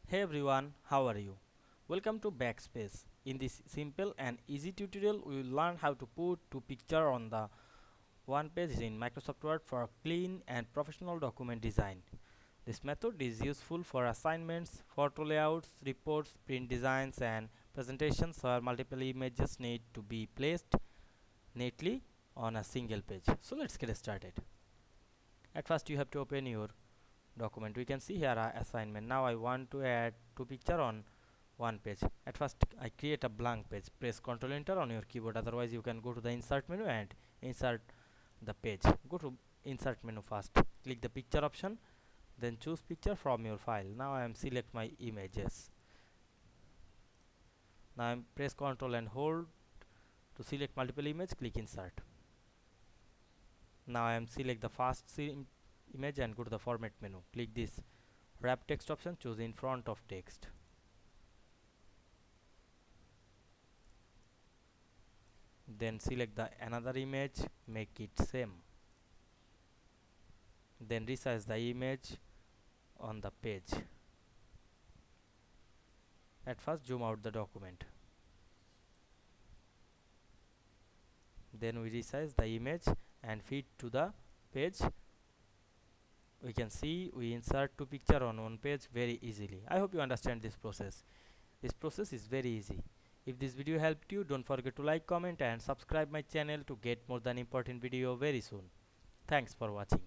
Hey everyone, how are you? Welcome to Backspace. In this simple and easy tutorial, we will learn how to put two pictures on the one page in Microsoft Word for clean and professional document design. This method is useful for assignments, photo layouts, reports, print designs, and presentations where multiple images need to be placed neatly on a single page. So let's get started. At first, you have to open your document. We can see here our assignment. Now I want to add two pictures on one page. At first I create a blank page. Press Ctrl Enter on your keyboard. Otherwise you can go to the insert menu and insert the page. Go to insert menu first. Click the picture option. Then choose picture from your file. Now I am select my images. Now I am press Ctrl and hold to select multiple image. Click insert. Now I am select the first image and go to the format menu. Click this wrap text option. Choose in front of text. Then select the another image, make it same, then resize the image on the page. At first zoom out the document, then we resize the image and fit to the page. We can see we insert two picture on one page very easily. I hope you understand this process. This process is very easy. If this video helped you, don't forget to like, comment and subscribe my channel to get more than important video very soon. Thanks for watching.